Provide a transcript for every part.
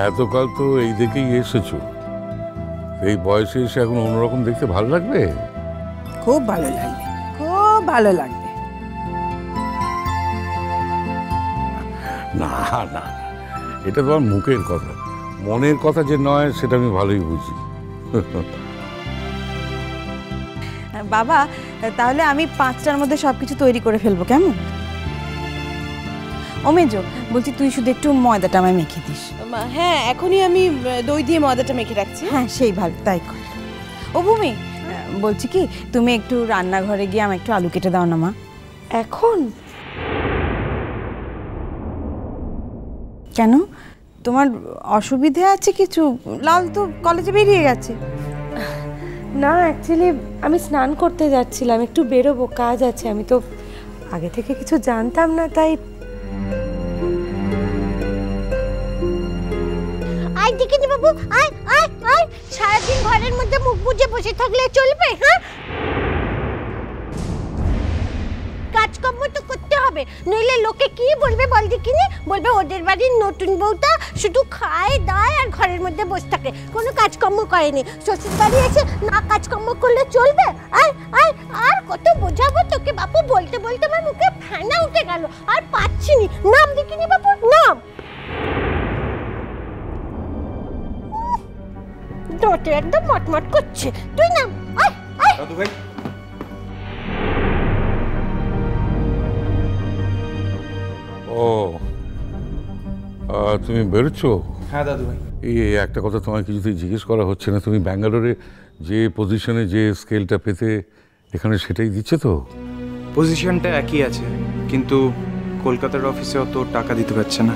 এতকাল তো এই দেখেই এসেছো, এই বয়সে এসে এখন অন্যরকম দেখতে ভালো লাগবে? খুব ভালো লাগবে, খুব ভালো লাগবে। না না, এটা তোমার মুখের কথা, মনের কথা যে নয় সেটা আমি ভালোই বুঝি। বাবা, তাহলে আমি 5টার মধ্যে সবকিছু তৈরি করে ফেলবো, কেমন? ও মেজো, বলছি তুই শুধু একটু ময়দাটা আমায় মেখে দিস। হ্যাঁ, এখনই আমি দই দিয়ে ময়দাটা মেখে রাখছি। হ্যাঁ, সেই ভালো, তাই কর। ও ভূমি, বলছি কি, তুমি একটু রান্নাঘরে গিয়ে আমায় একটু আলু কেটে দাও না মা। এখন? কেন, তোমার অসুবিধে আছে কিছু? লাল তো কলেজে বেরিয়ে গেছে। না, অ্যাকচুয়ালি আমি স্নান করতে যাচ্ছিলাম, একটু বেরোবো, কাজ আছে। আমি তো আগে থেকে কিছু জানতাম না, তাই। আয় দেখিনি বাবু, আয় আয় আয়। সারাদিন ঘরের মধ্যে মুখ বুজে বসে থাকলে চলবে? হ্যাঁ, কাজকর্ম তো করতে হবে, নইলে লোকে কি বলবে বল দেখিনি? বলবে ওদের বাড়ির নতুন বউটা শুধু খায় দায় আর ঘরের মধ্যে বসে থাকে, কোনো কাজকর্ম করেনি। শ্বশুর বাড়ি এসে না কাজকর্ম করলে চলবে? আয় আয়। আর কত বোঝাবো তোকে বাবু, বলতে বলতে আমার মুখে ফেনা উঠে গেল, আর পাচ্ছি নি। নাম দেখিনি বাবু, নাম। দোটে একদম মটমট করছে, তুই নাম। আয় আয়। দাদু ভাই, ও, তুমি বেরোচ্ছো? হ্যাঁ দাদু ভাই। এই একটা কথা তোমায় কিছুতেই জিজ্ঞেস করা হচ্ছে না, তুমি ব্যাঙ্গালোরে যে পজিশনে যে স্কেলটা পেতে, এখানে সেটাই দিচ্ছে তো? পজিশনটা একই আছে, কিন্তু কলকাতার অফিসে অত টাকা দিতে পারছে না।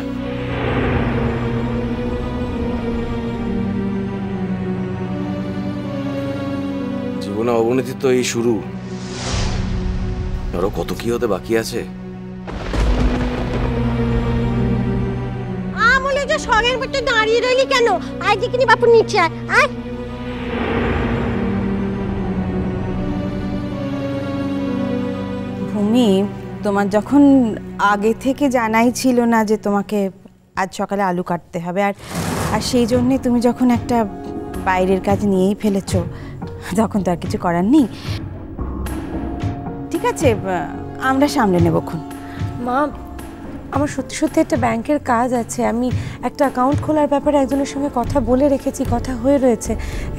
জীবনে অবনতি তো এই শুরু, আরো কত কি হতে বাকি আছে। আমলে যে সরের মধ্যে দাঁড়িয়ে রইলি কেন? আয় দেখিনি বাপু, নিচে আয় আয়। ভূমি, তোমার যখন আগে থেকে জানাই ছিল না যে তোমাকে আজ সকালে আলু কাটতে হবে, আর আর সেই জন্যে তুমি যখন একটা বাইরের কাজ নিয়েই ফেলেছো, তখন তো আর কিছু করার নেই। ঠিক আছে, আমরা সামলে নেবক্ষণ। মা, আমার সত্যি সত্যি একটা ব্যাংকের কাজ আছে, আমি একটা অ্যাকাউন্ট খোলার ব্যাপারে একজনের সঙ্গে কথা বলে রেখেছি, কথা হয়ে রয়েছে।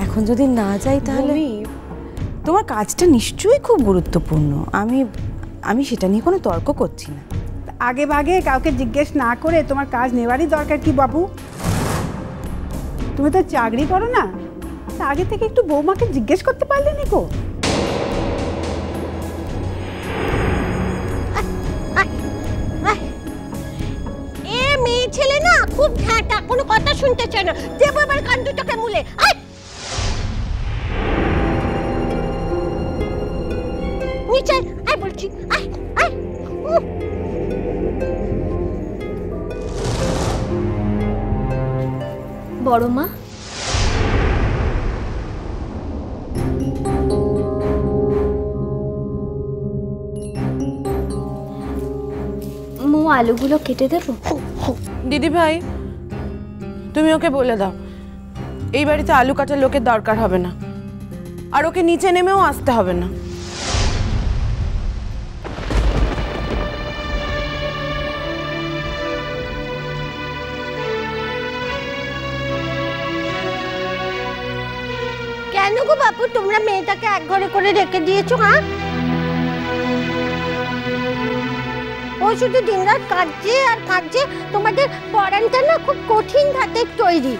এখন যদি না যাই তাহলে। তোমার কাজটা নিশ্চয়ই খুব গুরুত্বপূর্ণ, আমি সেটা নিয়ে কোনো তর্ক করছি না। আগে ভাগে কাউকে জিজ্ঞেস না করে তোমার কাজ নেওয়ারই দরকার কি বাবু? তুমি তো চাকরি করো না, আগে থেকে একটু বৌমাকে জিজ্ঞেস করতে পারলে নি গো? এ মেয়ে ছেলে না খুব ঘাটা, কোনো কথা শুনতে চায় না। দেবো এবার কান দুটোকে মুলে। আয় নিচে আয় বলছি, আয় আয়। বড় মা, আলুগুলো কেটে দেবো? দিদি ভাই, তুমি ওকে বলে দাও এই বাড়িতে আলু কাটার লোকের দরকার হবে না, আর ওকে নিচে নেমেও আসতে হবে না। কেন গো বাপু, তোমরা মেয়েটাকে এক ঘরে করে রেখে দিয়েছো? হ্যাঁ, ও শুধু দিনরাত কাঁদছে আর কাঁদছে। তোমাদের পড়ানটা না খুব কঠিন ধাতের তৈরি।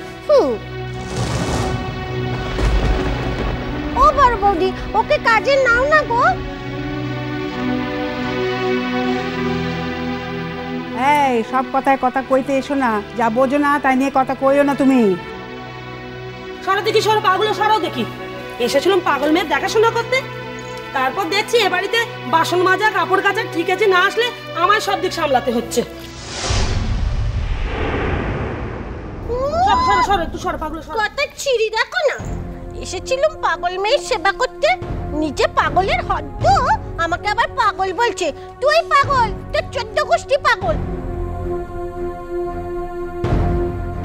ও বড় বৌদি, ওকে কাজে নাও না গো। এই সব কথায় কথা কইতে এসো না, যা বোঝো না তাই নিয়ে কথা কইও না তুমি। সরো দেখি, সরো পাগুলো সরো দেখি। এসেছিলাম পাগল মেয়ের দেখাশোনা করতে, তারপর দেখছি এ বাড়িতে বাসন মাজা কাপড় কাচা ঠিক আছে, না আসলে আমার সব দিক সামলাতে হচ্ছে। সরো সরো সরো, একটু সরো পাগল সরো। কথা ছিড়ি দেখো না, এসেছিলাম পাগল মেয়ের সেবা করতে, নিজে পাগলের হদ্দ, আমাকে আবার পাগল বলছে। তুই পাগল, তোর 14 গোষ্ঠী পাগল।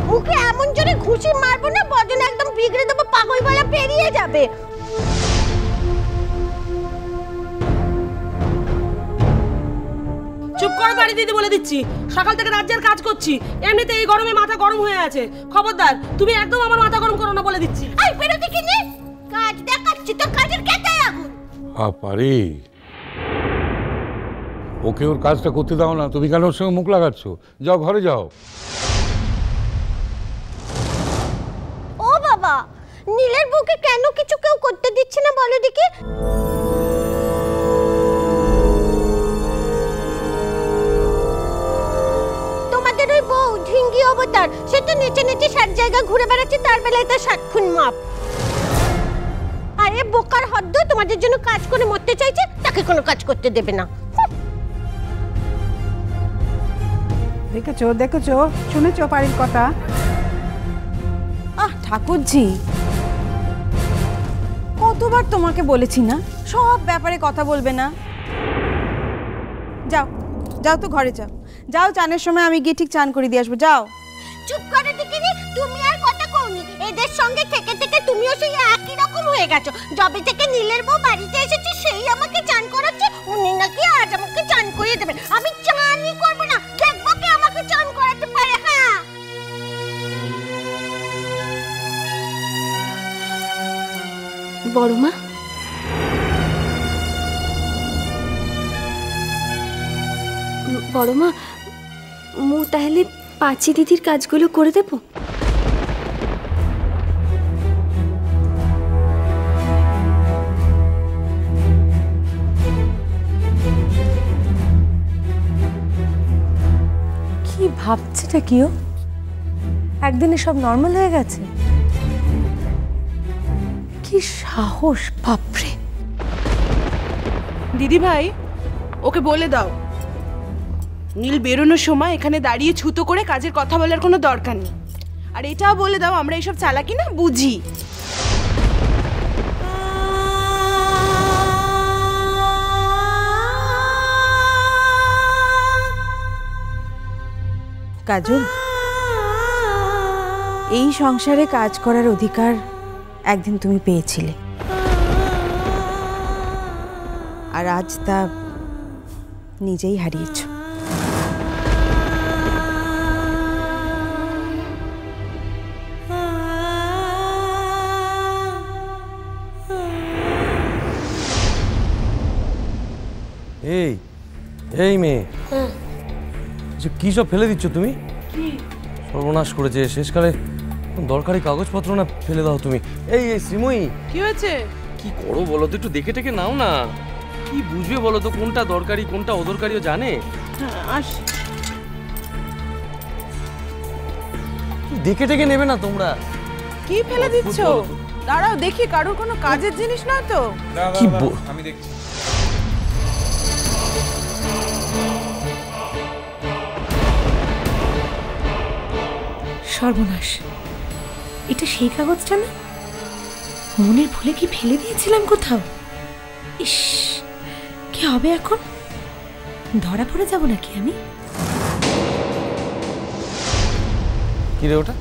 মুখে এমন ঘুষি মারবো না, বজন একদম বিগড়ে দেবো, পাগল বলা পেরিয়ে যাবে। চুপ করো বাড়ি দিদি, বলে দিচ্ছি সকাল থেকে রাজ্যের কাজ করছি, এমনিতে এই গরমে মাথা গরম হয়ে আছে। খবরদার তুমি একদম আমার মাথা গরম করো না, বলে দিচ্ছি। এই বেরো দেখি নে, কাজ দেখাচ্ছি তো, কাজের কেটায় আগুন। পারি ওকে ওর কাজটা করতে দাও না, তুমি কেন ওর সঙ্গে মুখ লাগাচ্ছ? যাও ঘরে যাও। ও বাবা, নীলের বউকে কেন কিছু কেউ করতে দিচ্ছে না বলো দেখি? তোমাদের ওই বউ ঢিঙ্গি অবতার, সে তো নেচে নেচে 60 জায়গা ঘুরে বেড়াচ্ছে, তার বেলায় তার 60 খুন মাপ। আরে বোকার হদ্দ, তোমাদের জন্য কাজ করে মরতে চাইছে, তাকে কোনো কাজ করতে দেবে না। দেখেছো দেখেছো, শুনেছো পারির কথা? ঠাকুরজি, কতবার তোমাকে বলেছি না সব ব্যাপারে কথা বলবে না। যাও যাও তো ঘরে যাও, যাও চানের সময় আমি গিয়ে ঠিক চান করে দিয়ে আসবো, যাও। চুপ করে দেখিনি, তুমি আর কথা কওনি। এদের সঙ্গে থেকে থেকে তুমিও সেই একই রকম হয়ে গেছো। যবে থেকে নীলের বউ বাড়িতে এসেছে সেই আমাকে চান করাচ্ছে, উনি নাকি আজ আমাকে চান করিয়ে দেবেন। আমি চানই করবো না, দেখবো কে আমাকে চান করাতে পারে। হ্যাঁ, বড় মা, বড় মা, মু তাহলে পাঁচি দিদির কাজগুলো করে দেব? কি ভাবছেটা কি ও? একদিনে সব নর্মাল হয়ে গেছে? কি সাহস, বাপরে। দিদি ভাই, ওকে বলে দাও নীল বেরোনোর সময় এখানে দাঁড়িয়ে ছুতো করে কাজের কথা বলার কোনো দরকার নেই। আর এটাও বলে দাও আমরা এইসব চালাকি না বুঝি। কাজল, এই সংসারে কাজ করার অধিকার একদিন তুমি পেয়েছিলে, আর আজ তা নিজেই হারিয়েছ। এই এই মেয়ে, কি সব ফেলে দিচ্ছ তুমি? সর্বনাশ করেছে শেষকালে, দরকারি কাগজপত্র না ফেলে দাও তুমি। এই শ্রীময়ী, কি হয়েছে? কি করো বলো তো, একটু দেখে টেকে নাও না। কি বুঝবে বলো তো, কোনটা দরকারি কোনটা অদরকারিও জানে? দেখে টেকে নেবে না তোমরা? কি ফেলে দিচ্ছ? দাঁড়াও দেখি, কারোর কোনো কাজের জিনিস নয় তো? কি আমি দেখছি। সর্বনাশ, এটা সেই কাগজটা না? মনের ভুলে কি ফেলে দিয়েছিলাম কোথাও? ইস, কি হবে এখন? ধরা পড়ে যাব নাকি আমি? কি রে ওটা?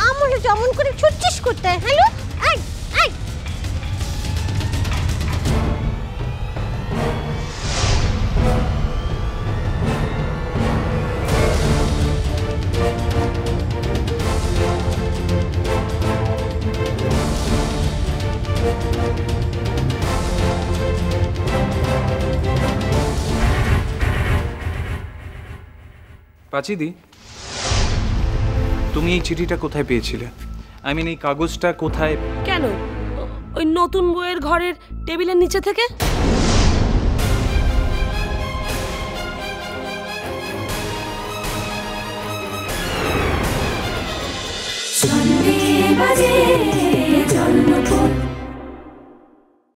আমলু যেমন করে ছুটছিস করতে। হ্যালো, আই আই, পাচিদি, তুমি এই চিঠিটা কোথায় পেয়েছিলে? আই মিন এই কাগজটা কোথায়? কেন, ওই নতুন বইয়ের ঘরের টেবিলের নিচে থেকে। বাজে জন্মপত্র।